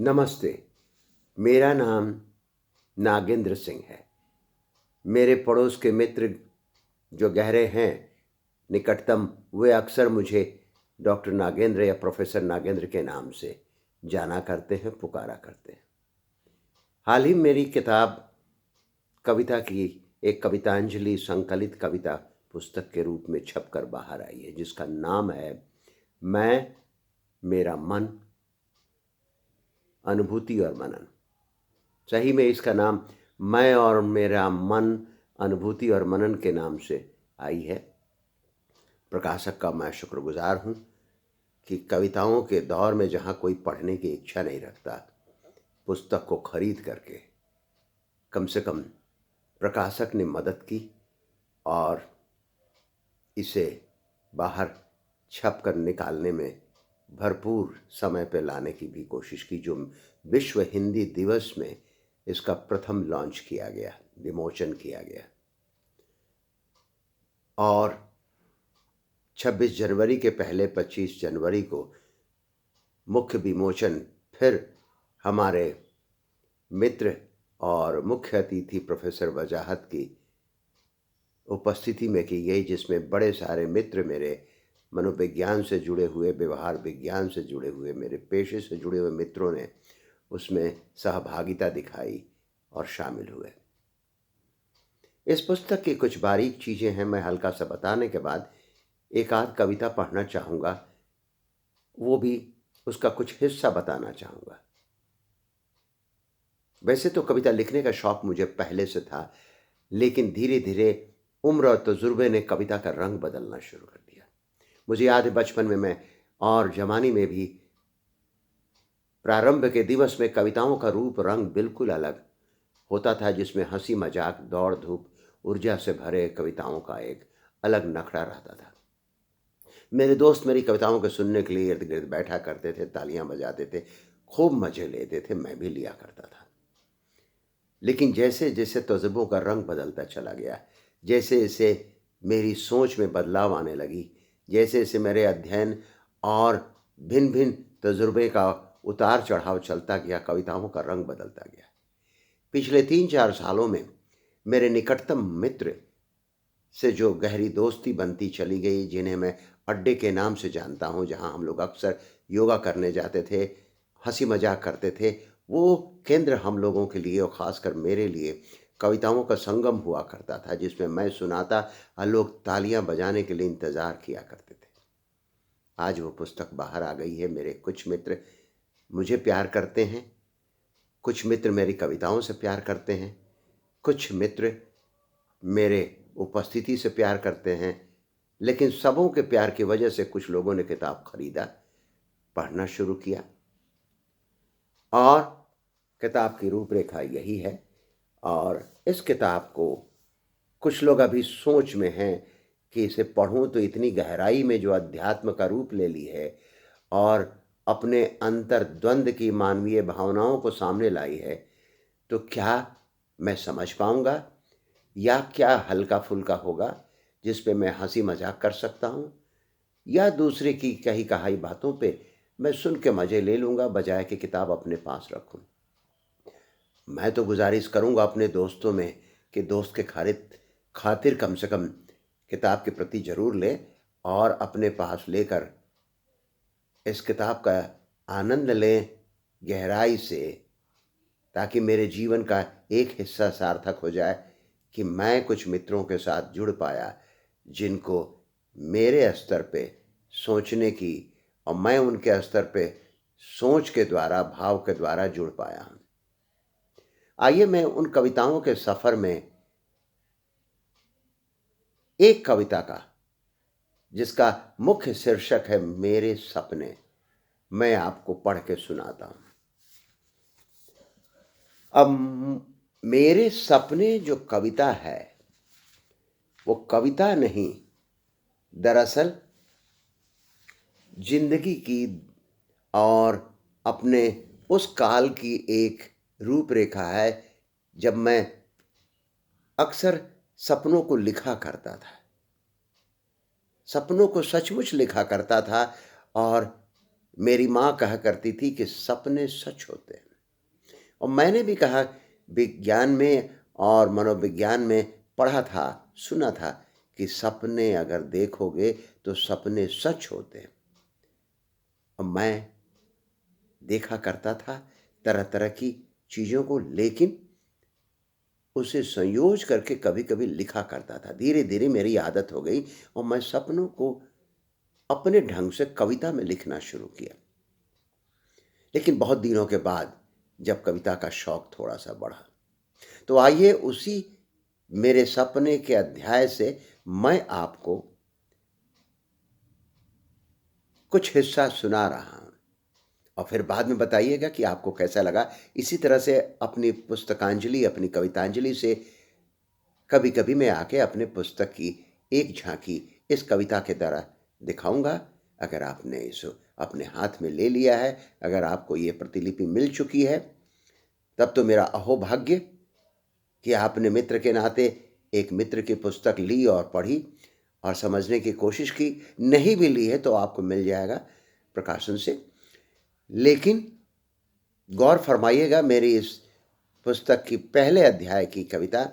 नमस्ते। मेरा नाम नागेंद्र सिंह है। मेरे पड़ोस के मित्र जो गहरे हैं, निकटतम, वे अक्सर मुझे डॉक्टर नागेंद्र या प्रोफेसर नागेंद्र के नाम से जाना करते हैं, पुकारा करते हैं। हाल ही मेरी किताब कविता की एक कवितांजलि संकलित कविता पुस्तक के रूप में छपकर बाहर आई है, जिसका नाम है मैं, मेरा मन, अनुभूति और मनन। सही में इसका नाम मैं और मेरा मन, अनुभूति और मनन के नाम से आई है। प्रकाशक का मैं शुक्रगुजार हूँ कि कविताओं के दौर में जहाँ कोई पढ़ने की इच्छा नहीं रखता, पुस्तक को खरीद करके कम से कम प्रकाशक ने मदद की और इसे बाहर छप कर निकालने में भरपूर समय पे लाने की भी कोशिश की। जो विश्व हिंदी दिवस में इसका प्रथम लॉन्च किया गया, विमोचन किया गया, और 26 जनवरी के पहले 25 जनवरी को मुख्य विमोचन फिर हमारे मित्र और मुख्य अतिथि प्रोफेसर वजाहत की उपस्थिति में की गई, जिसमें बड़े सारे मित्र, मेरे मनोविज्ञान से जुड़े हुए, व्यवहार विज्ञान से जुड़े हुए, मेरे पेशे से जुड़े हुए मित्रों ने उसमें सहभागिता दिखाई और शामिल हुए। इस पुस्तक की कुछ बारीक चीज़ें हैं, मैं हल्का सा बताने के बाद एक आध कविता पढ़ना चाहूँगा, वो भी उसका कुछ हिस्सा बताना चाहूँगा। वैसे तो कविता लिखने का शौक़ मुझे पहले से था, लेकिन धीरे धीरे उम्र और तजुर्बे ने कविता का रंग बदलना शुरू कर दिया। मुझे याद है बचपन में मैं और जवानी में भी प्रारंभ के दिवस में कविताओं का रूप रंग बिल्कुल अलग होता था, जिसमें हंसी मजाक, दौड़ धूप, ऊर्जा से भरे कविताओं का एक अलग नखरा रहता था। मेरे दोस्त मेरी कविताओं को सुनने के लिए इर्द गिर्द बैठा करते थे, तालियां बजाते थे, खूब मजे लेते थे, मैं भी लिया करता था। लेकिन जैसे जैसे तजुर्बों का रंग बदलता चला गया, जैसे जैसे मेरी सोच में बदलाव आने लगी, जैसे जैसे मेरे अध्ययन और भिन्न भिन्न तजुर्बे का उतार चढ़ाव चलता गया, कविताओं का रंग बदलता गया। पिछले 3-4 सालों में मेरे निकटतम मित्र से जो गहरी दोस्ती बनती चली गई, जिन्हें मैं अड्डे के नाम से जानता हूँ, जहाँ हम लोग अक्सर योगा करने जाते थे, हंसी मजाक करते थे, वो केंद्र हम लोगों के लिए और ख़ासकर मेरे लिए कविताओं का संगम हुआ करता था, जिसमें मैं सुनाता और लोग तालियां बजाने के लिए इंतज़ार किया करते थे। आज वो पुस्तक बाहर आ गई है। मेरे कुछ मित्र मुझे प्यार करते हैं, कुछ मित्र मेरी कविताओं से प्यार करते हैं, कुछ मित्र मेरे उपस्थिति से प्यार करते हैं, लेकिन सबों के प्यार की वजह से कुछ लोगों ने किताब खरीदा, पढ़ना शुरू किया, और किताब की रूपरेखा यही है। और इस किताब को कुछ लोग अभी सोच में हैं कि इसे पढ़ूं तो इतनी गहराई में जो अध्यात्म का रूप ले ली है और अपने अंतर्द्वंद की मानवीय भावनाओं को सामने लाई है, तो क्या मैं समझ पाऊंगा, या क्या हल्का फुल्का होगा जिस पे मैं हंसी मजाक कर सकता हूँ, या दूसरे की कही कहाई बातों पे मैं सुन के मज़े ले लूँगा बजाय कि किताब अपने पास रखूँ। मैं तो गुजारिश करूँगा अपने दोस्तों में कि दोस्त के खातिर कम से कम किताब की प्रति ज़रूर लें और अपने पास लेकर इस किताब का आनंद लें गहराई से, ताकि मेरे जीवन का एक हिस्सा सार्थक हो जाए कि मैं कुछ मित्रों के साथ जुड़ पाया, जिनको मेरे स्तर पे सोचने की और मैं उनके स्तर पे सोच के द्वारा, भाव के द्वारा जुड़ पाया हूँ। आइए मैं उन कविताओं के सफ़र में एक कविता का, जिसका मुख्य शीर्षक है मेरे सपने, मैं आपको पढ़ के सुनाता हूँ। अब मेरे सपने जो कविता है, वो कविता नहीं, दरअसल जिंदगी की और अपने उस काल की एक रूपरेखा है जब मैं अक्सर सपनों को लिखा करता था, सपनों को सचमुच लिखा करता था, और मेरी माँ कहा करती थी कि सपने सच होते हैं, और मैंने भी कहा, विज्ञान में और मनोविज्ञान में पढ़ा था, सुना था कि सपने अगर देखोगे तो सपने सच होते हैं। और मैं देखा करता था तरह तरह की चीज़ों को, लेकिन उसे संयोज करके कभी कभी लिखा करता था। धीरे धीरे मेरी आदत हो गई और मैं सपनों को अपने ढंग से कविता में लिखना शुरू किया। लेकिन बहुत दिनों के बाद जब कविता का शौक थोड़ा सा बढ़ा, तो आइए उसी मेरे सपने के अध्याय से मैं आपको कुछ हिस्सा सुना रहा हूं, और फिर बाद में बताइएगा कि आपको कैसा लगा। इसी तरह से अपनी पुस्तकांजलि, अपनी कवितांजलि से कभी कभी मैं आके अपने पुस्तक की एक झांकी इस कविता के द्वारा दिखाऊंगा। अगर आपने इस अपने हाथ में ले लिया है, अगर आपको ये प्रतिलिपि मिल चुकी है, तब तो मेरा अहोभाग्य कि आपने मित्र के नाते एक मित्र की पुस्तक ली और पढ़ी और समझने की कोशिश की। नहीं भी ली है तो आपको मिल जाएगा प्रकाशन से। लेकिन गौर फरमाइएगा मेरी इस पुस्तक की पहले अध्याय की कविता,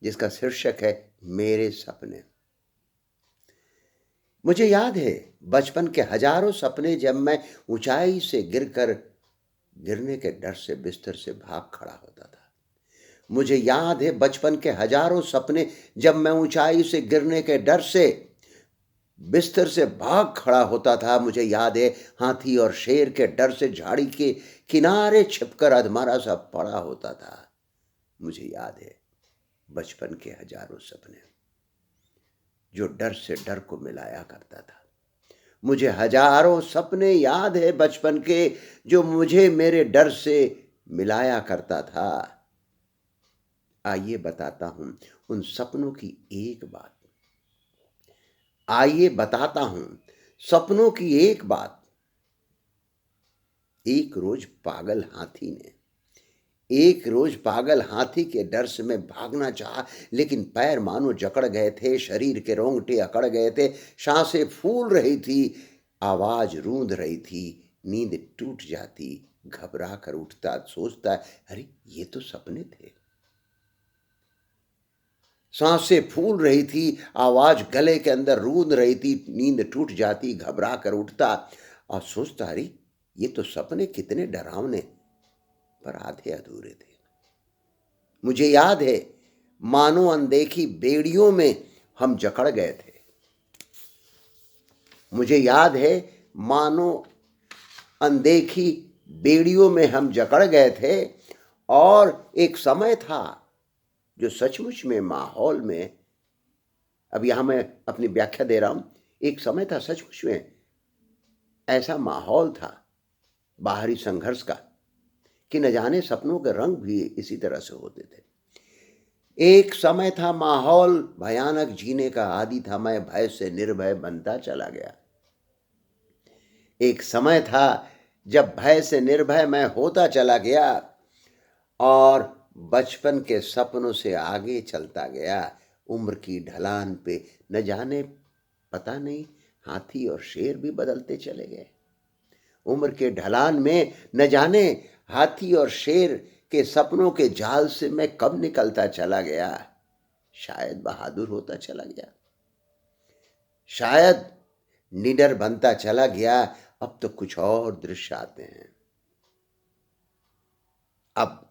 जिसका शीर्षक है मेरे सपने। मुझे याद है बचपन के हजारों सपने, जब मैं ऊंचाई से गिरने के डर से बिस्तर से भाग खड़ा होता था। मुझे याद है बचपन के हजारों सपने, जब मैं ऊंचाई से गिरने के डर से बिस्तर से भाग खड़ा होता था। मुझे याद है हाथी और शेर के डर से झाड़ी के किनारे छिपकर अधमरा सा पड़ा होता था। मुझे याद है बचपन के हजारों सपने, जो डर से डर को मिलाया करता था। मुझे हजारों सपने याद है बचपन के, जो मुझे मेरे डर से मिलाया करता था। आइए बताता हूं उन सपनों की एक बात। आइए बताता हूं सपनों की एक बात। एक रोज पागल हाथी के डर से मैं भागना चाहा, लेकिन पैर मानो जकड़ गए थे, शरीर के रोंगटे अकड़ गए थे, सांसें फूल रही थी, आवाज रूंध रही थी, नींद टूट जाती, घबरा कर उठता, सोचता अरे ये तो सपने थे। सांसें फूल रही थी, आवाज गले के अंदर रूंध रही थी, नींद टूट जाती, घबरा कर उठता और सोचता अरे ये तो सपने कितने डरावने पर आधे अधूरे थे। मुझे याद है मानो अनदेखी बेड़ियों में हम जकड़ गए थे। मुझे याद है मानो अनदेखी बेड़ियों में हम जकड़ गए थे, और एक समय था जो सचमुच में माहौल में, अब यहां मैं अपनी व्याख्या दे रहा हूं, एक समय था सचमुच में ऐसा माहौल था बाहरी संघर्ष का कि न जाने सपनों के रंग भी इसी तरह से होते थे। एक समय था माहौल भयानक, जीने का आदी था मैं, भय से निर्भय बनता चला गया। एक समय था जब भय से निर्भय मैं होता चला गया और बचपन के सपनों से आगे चलता गया। उम्र की ढलान पे न जाने, पता नहीं, हाथी और शेर भी बदलते चले गए। उम्र के ढलान में न जाने हाथी और शेर के सपनों के जाल से मैं कब निकलता चला गया। शायद बहादुर होता चला गया, शायद निडर बनता चला गया। अब तो कुछ और दृश्य आते हैं, अब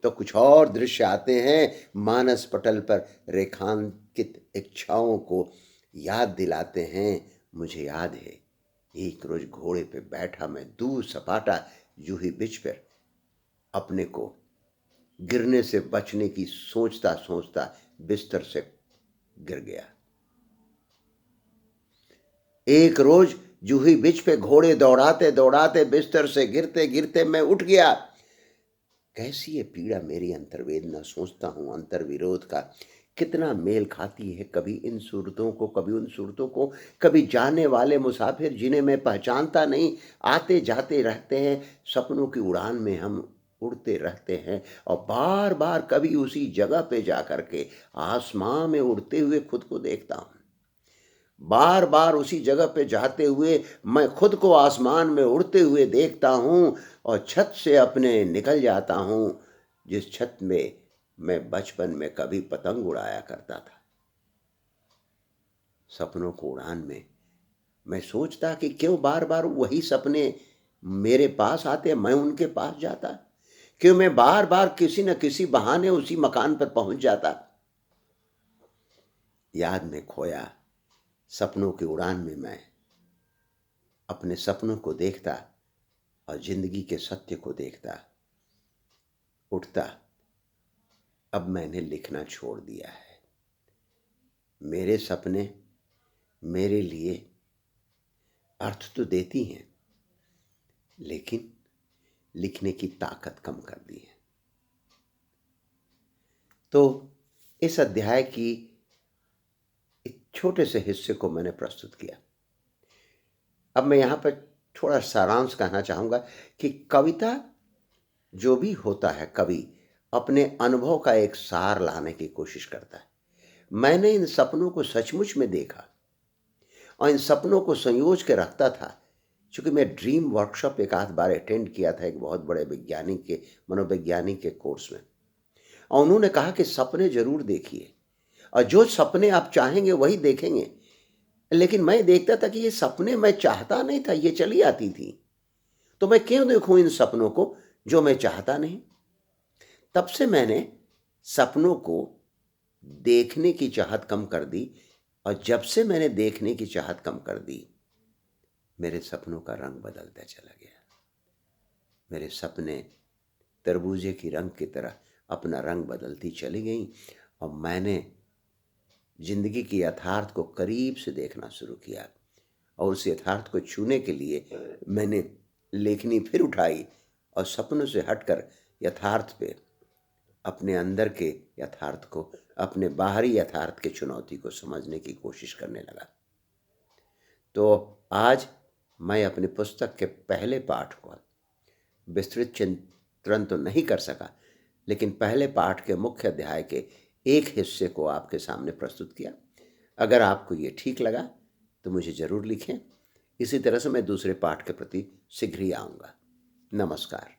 तो कुछ और दृश्य आते हैं, मानस पटल पर रेखांकित इच्छाओं को याद दिलाते हैं। मुझे याद है एक रोज घोड़े पे बैठा मैं दूर सपाटा जूही बिच पर अपने को गिरने से बचने की सोचता सोचता बिस्तर से गिर गया। एक रोज जूही बिच पे घोड़े दौड़ाते दौड़ाते बिस्तर से गिरते गिरते मैं उठ गया। कैसी ये पीड़ा मेरी अंतर्वेदना, सोचता हूं अंतर्विरोध का कितना मेल खाती है, कभी इन सूरतों को, कभी उन सूरतों को, कभी जाने वाले मुसाफिर जिन्हें मैं पहचानता नहीं, आते जाते रहते हैं। सपनों की उड़ान में हम उड़ते रहते हैं और बार बार कभी उसी जगह पे जा कर के आसमां में उड़ते हुए खुद को देखता हूं। बार बार उसी जगह पे जाते हुए मैं खुद को आसमान में उड़ते हुए देखता हूँ और छत से अपने निकल जाता हूँ, जिस छत में मैं बचपन में कभी पतंग उड़ाया करता था। सपनों को उड़ान में मैं सोचता कि क्यों बार बार वही सपने मेरे पास आते, मैं उनके पास जाता, क्यों मैं बार बार किसी न किसी बहाने उसी मकान पर पहुंच जाता। याद में खोया सपनों की उड़ान में मैं अपने सपनों को देखता और जिंदगी के सत्य को देखता। उठता, अब मैंने लिखना छोड़ दिया है। मेरे सपने मेरे लिए अर्थ तो देती हैं, लेकिन लिखने की ताकत कम कर दी है। तो इस अध्याय की एक छोटे से हिस्से को मैंने प्रस्तुत किया। अब मैं यहाँ पर थोड़ा सारांश कहना चाहूँगा कि कविता जो भी होता है, कवि अपने अनुभव का एक सार लाने की कोशिश करता है। मैंने इन सपनों को सचमुच में देखा और इन सपनों को संयोज के रखता था। चूँकि मैं ड्रीम वर्कशॉप एक आध बार अटेंड किया था एक बहुत बड़े वैज्ञानिक के, मनोवैज्ञानिक के कोर्स में, और उन्होंने कहा कि सपने ज़रूर देखिए और जो सपने आप चाहेंगे वही देखेंगे। लेकिन मैं देखता था कि ये सपने मैं चाहता नहीं था, ये चली आती थी, तो मैं क्यों देखूं इन सपनों को जो मैं चाहता नहीं। तब से मैंने सपनों को देखने की चाहत कम कर दी, और जब से मैंने देखने की चाहत कम कर दी, मेरे सपनों का रंग बदलता चला गया। मेरे सपने तरबूजे की रंग की तरह अपना रंग बदलती चली गई और मैंने जिंदगी की यथार्थ को करीब से देखना शुरू किया। और उस यथार्थ को छूने के लिए मैंने लेखनी फिर उठाई और सपनों से हटकर यथार्थ पे, अपने अंदर के यथार्थ को, अपने बाहरी यथार्थ के चुनौती को समझने की कोशिश करने लगा। तो आज मैं अपनी पुस्तक के पहले पाठ को विस्तृत चित्रण तो नहीं कर सका, लेकिन पहले पाठ के मुख्य अध्याय के एक हिस्से को आपके सामने प्रस्तुत किया। अगर आपको ये ठीक लगा तो मुझे ज़रूर लिखें। इसी तरह से मैं दूसरे पाठ के प्रति शीघ्र ही आऊँगा। नमस्कार।